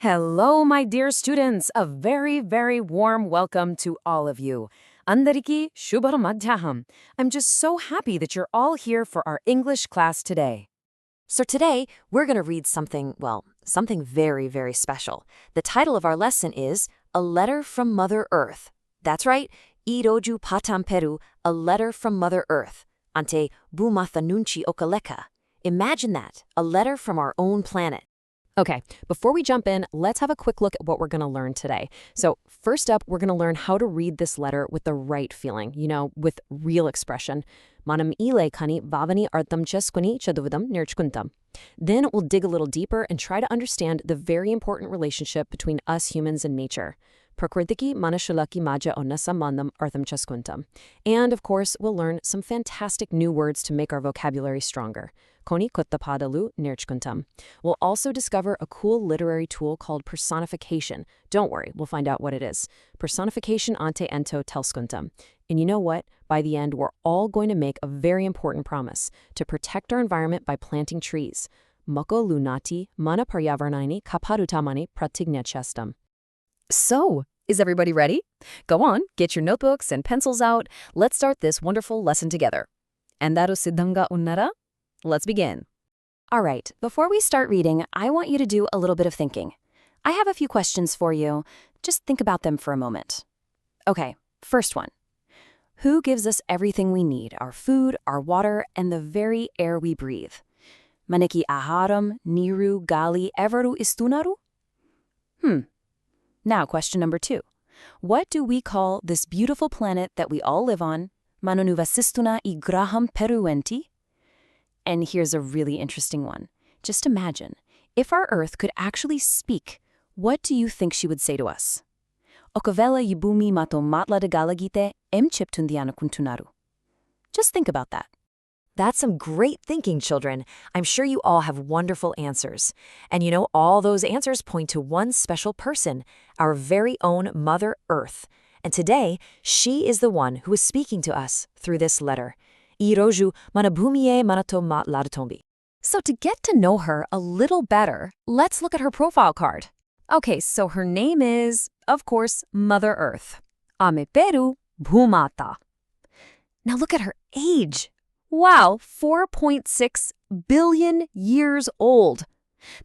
Hello, my dear students. A very, very warm welcome to all of you. Andariki Shubha Madhyaham. I'm just so happy that you're all here for our English class today. So today, we're going to read something very, very special. The title of our lesson is A Letter from Mother Earth. That's right, Iroju Patamperu, A Letter from Mother Earth. Ante Bumathanunchi Okaleka. Imagine that, a letter from our own planet. Okay, before we jump in, let's have a quick look at what we're going to learn today. So first up, we're going to learn how to read this letter with the right feeling, with real expression. Manam ile kani vavani artham cheskuni chaduvadam nirchkuntam. Then we'll dig a little deeper and try to understand the very important relationship between us humans and nature. Prakritiki manashulaki maja onnasambandham artham cheskuntam. And of course, we'll learn some fantastic new words to make our vocabulary stronger. Koni kottapadalu nirchkuntam. We'll also discover a cool literary tool called personification. Don't worry, we'll find out what it is. Personification ante ento telskuntam. And you know what? By the end, we're all going to make a very important promise to protect our environment by planting trees. Moko lunati mana paryavarnaini kaparutamani pratignachestam. So, is everybody ready? Go on, get your notebooks and pencils out. Let's start this wonderful lesson together. Andaru siddhanga unnara? Let's begin. All right, before we start reading, I want you to do a little bit of thinking. I have a few questions for you. Just think about them for a moment. Okay, first one. Who gives us everything we need, our food, our water, and the very air we breathe? Maneki aharam, niru, gali, everu istunaru? Now, question number 2. What do we call this beautiful planet that we all live on? Manonuvasistuna I graham peruenti? And here's a really interesting one. Just imagine, if our Earth could actually speak, what do you think she would say to us? Okavela yibumi mato matla de galagite em chiptundiana kuntunaru. Just think about that. That's some great thinking, children. I'm sure you all have wonderful answers. And all those answers point to one special person, our very own Mother Earth. And today, she is the one who is speaking to us through this letter. Iroju manabhumiye manato matlatombi. So to get to know her a little better, let's look at her profile card. Okay, so her name is, of course, Mother Earth. Ame Peru Bhumata. Now look at her age. Wow, 4.6 billion years old.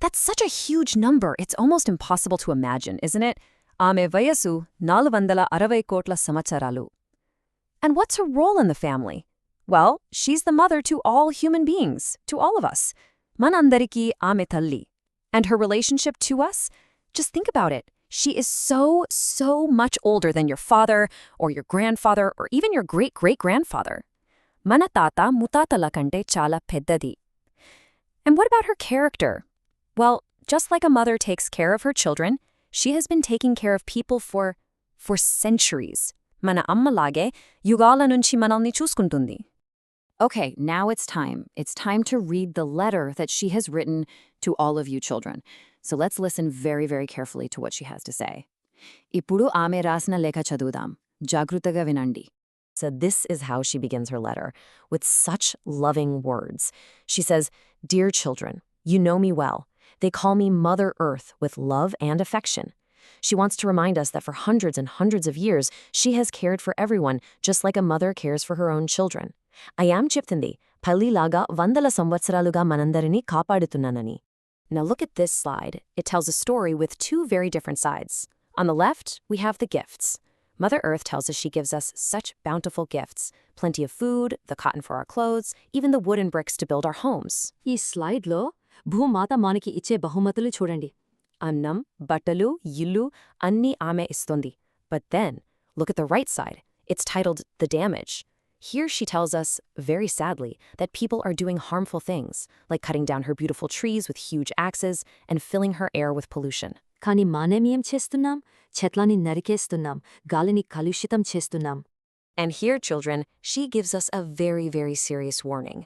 That's such a huge number, it's almost impossible to imagine, isn't it? Ame vayasu 460 kotla samacharalu. And what's her role in the family? Well, she's the mother to all human beings, to all of us. Manandariki ame talli. And her relationship to us? Just think about it. She is so much older than your father, or your grandfather, or even your great-great-grandfather. Manatata mutatala kante chala peddadi. And what about her character? Well, just like a mother takes care of her children, she has been taking care of people for centuries. Mana amma lage yugala nunchi manalni chuskuntundi. Okay, now it's time. It's time to read the letter that she has written to all of you children. So let's listen very, very carefully to what she has to say. Ipudu ame rasna lekha chadudam. Jagrutaga vinandi. So this is how she begins her letter, with such loving words. She says, "Dear children, you know me well. They call me Mother Earth with love and affection." She wants to remind us that for hundreds and hundreds of years, she has cared for everyone, just like a mother cares for her own children. Ayam chiptindi, palilaga vandala samvatsaraluga manandarini kapadutunanani. Now look at this slide. It tells a story with two very different sides. On the left, we have the gifts. Mother Earth tells us she gives us such bountiful gifts, plenty of food, the cotton for our clothes, even the wood and bricks to build our homes. ఈ స్లైడ్లో భూమాత మనకి ఇచ్చే బహుమతులు చూడండి. Annam, battalu, yillu, anni ame istundi. But then, look at the right side. It's titled The Damage. Here she tells us, very sadly, that people are doing harmful things, like cutting down her beautiful trees with huge axes and filling her air with pollution. కానీ మనమేం చేస్తున్నాం? చెట్లని నరికేస్తున్నాం, గాలిని కలుషితం చేస్తున్నాం. And here, children, she gives us a very, very serious warning.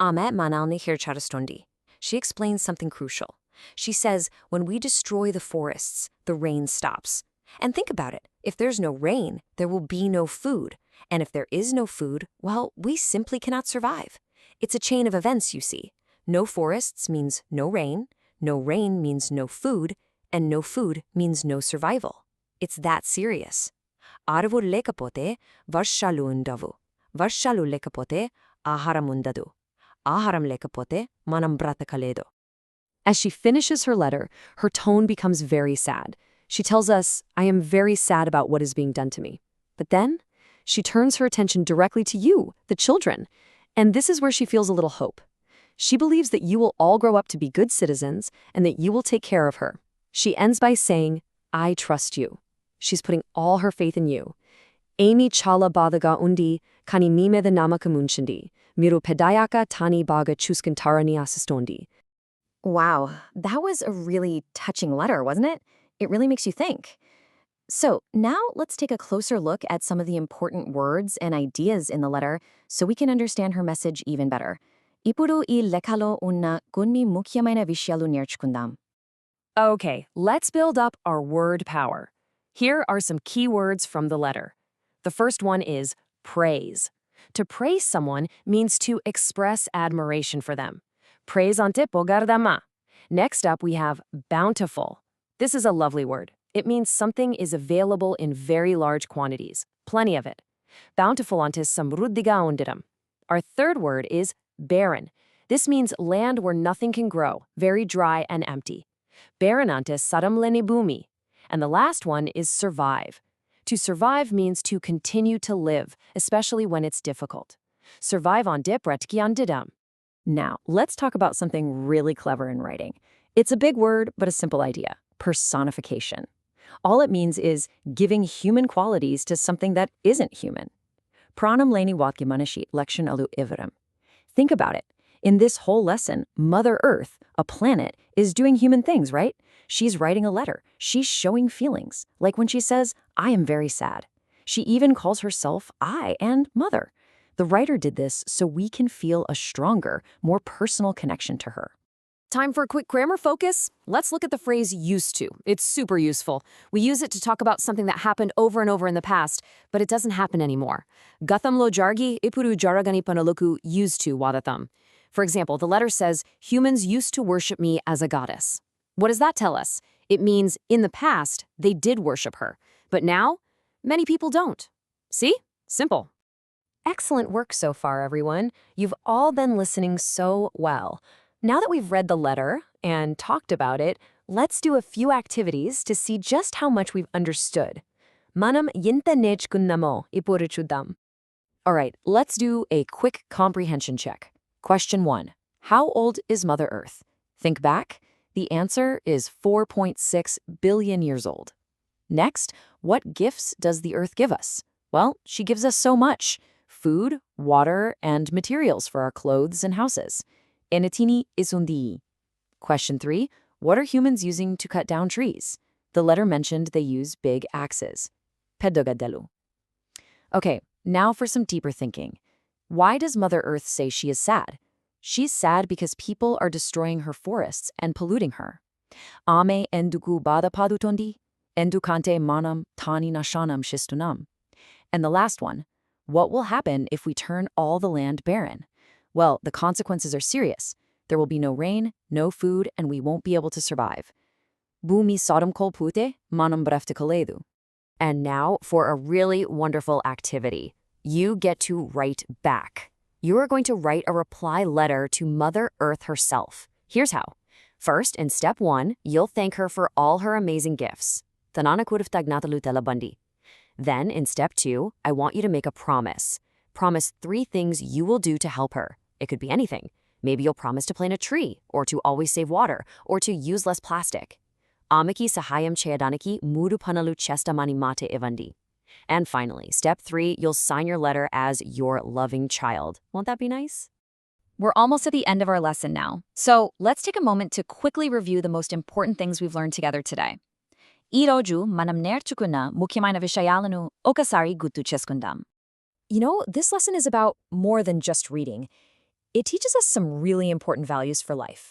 Ame manalni hircharastundi. She explains something crucial. She says, when we destroy the forests, the rain stops. And think about it. If there's no rain, there will be no food. And if there is no food, well, we simply cannot survive. It's a chain of events, you see. No forests means no rain means no food, and no food means no survival. It's that serious. ఆరువు లేకపోతే వర్షాలు ఉండవు. వర్షాలు లేకపోతే ఆహారం ఉండదు. ఆహారం లేకపోతే మనం బ్రతకలేదు. As she finishes her letter, her tone becomes very sad. She tells us, I am very sad about what is being done to me. But then, she turns her attention directly to you, the children. And this is where she feels a little hope. She believes that you will all grow up to be good citizens and that you will take care of her. She ends by saying, I trust you. She's putting all her faith in you. Amy chala badaga undi, kani mime the namaka munchindi, miru pedayaka tani baga chuskantarani asistondi. Wow, that was a really touching letter, wasn't it? It really makes you think. So now let's take a closer look at some of the important words and ideas in the letter so we can understand her message even better. Ipuru I lekalo unna kunmi mukyamaina vishyalu nerchkundam. Okay, let's build up our word power. Here are some key words from the letter. The first one is praise. To praise someone means to express admiration for them. Praise ante pogardama. Next up, we have bountiful. This is a lovely word. It means something is available in very large quantities, plenty of it. Bountiful ante samruddhiga undiram. Our third word is barren. This means land where nothing can grow, very dry and empty. Barren ante saramleni bhumi. And the last one is survive. To survive means to continue to live, especially when it's difficult. Survive on dipretki on didam. Now, let's talk about something really clever in writing. It's a big word, but a simple idea. Personification. All it means is giving human qualities to something that isn't human. Pranam leni wakyamanashi lekshan alu ivaram. Think about it. In this whole lesson, Mother Earth, a planet, is doing human things, right? She's writing a letter. She's showing feelings, like when she says, I am very sad. She even calls herself I and Mother. The writer did this so we can feel a stronger, more personal connection to her. Time for a quick grammar focus. Let's look at the phrase used to. It's super useful. We use it to talk about something that happened over and over in the past, but it doesn't happen anymore. Gathamlo jargi ipuru jaragani panaloku used to wadatham. For example, the letter says, humans used to worship me as a goddess. What does that tell us? It means in the past, they did worship her. But now, many people don't. See? Simple. Excellent work so far, everyone. You've all been listening so well. Now that we've read the letter and talked about it, let's do a few activities to see just how much we've understood. Manam yinta nechkunnamo ipurichudam. All right, let's do a quick comprehension check. Question 1. How old is Mother Earth? Think back. The answer is 4.6 billion years old. Next, what gifts does the Earth give us? Well, she gives us so much. Food, water, and materials for our clothes and houses. Enetini isundi. Question 3. What are humans using to cut down trees? The letter mentioned they use big axes. Pedogadelu. Okay, now for some deeper thinking. Why does Mother Earth say she is sad? She's sad because people are destroying her forests and polluting her. Ame enduku bada padutondi, endukante manam tani nashanam shistunam. And the last one, what will happen if we turn all the land barren? Well, the consequences are serious. There will be no rain, no food, and we won't be able to survive. Bumi sodam kol pute, manam breftikoledu. And now for a really wonderful activity. You get to write back. You are going to write a reply letter to Mother Earth herself. Here's how. First, in step 1, you'll thank her for all her amazing gifts. Then, in step 2, I want you to make a promise. Promise 3 things you will do to help her. It could be anything. Maybe you'll promise to plant a tree, or to always save water, or to use less plastic. Amiki sahayam cheyadaniki mudu panalu chestamani mate evandi. And finally, step 3, you'll sign your letter as your loving child. Won't that be nice? We're almost at the end of our lesson now. So let's take a moment to quickly review the most important things we've learned together today. ఈ రోజు మనం నేర్చుకున్న ముఖ్యమైన విషయాలను ఒకసారి గుర్తు చేసుకుందాం. You know, this lesson is about more than just reading. It teaches us some really important values for life.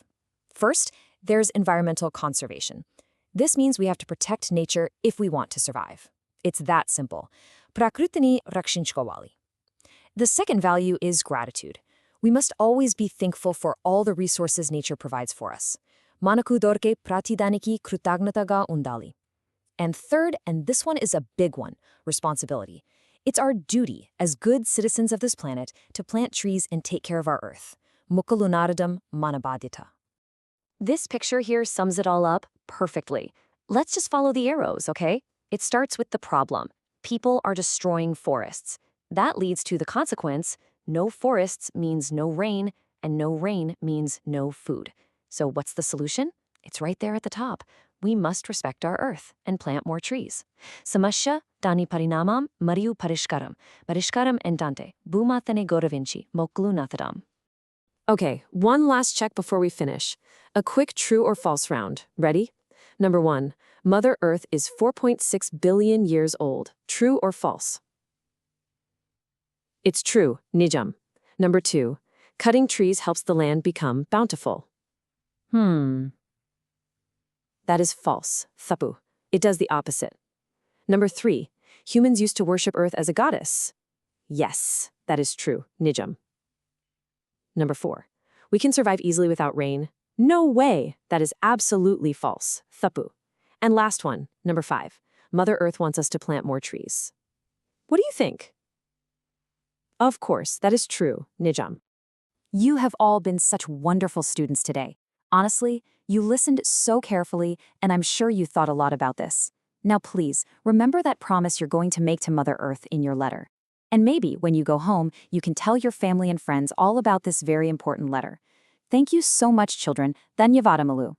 First, there's environmental conservation. This means we have to protect nature if we want to survive. It's that simple. Prakrutini rakshinchukovali. The second value is gratitude. We must always be thankful for all the resources nature provides for us. Manaku dorke pratidaniki krutagnataga undali. And third, and this one is a big one, responsibility. It's our duty as good citizens of this planet to plant trees and take care of our earth. Mukalunaradam manabadita. This picture here sums it all up perfectly. Let's just follow the arrows, okay? It starts with the problem. People are destroying forests. That leads to the consequence. No forests means no rain, and no rain means no food. So what's the solution? It's right there at the top. We must respect our earth and plant more trees. Samasya dani parinamam mariu parishkaram. Parishkaram entante. Bhumatane goravinci. Moklunatadam. Okay, one last check before we finish. A quick true or false round. Ready? Number 1. Mother Earth is 4.6 billion years old. True or false? It's true, nijam. Number 2. Cutting trees helps the land become bountiful. That is false, thapu. It does the opposite. Number 3. Humans used to worship Earth as a goddess. Yes, that is true, nijam. Number 4. We can survive easily without rain. No way! That is absolutely false. Thapu. And last one, number 5. Mother Earth wants us to plant more trees. What do you think? Of course, that is true. Nijam. You have all been such wonderful students today. Honestly, you listened so carefully, and I'm sure you thought a lot about this. Now please, remember that promise you're going to make to Mother Earth in your letter. And maybe, when you go home, you can tell your family and friends all about this very important letter. Thank you so much, children. Dhanyavadamalu.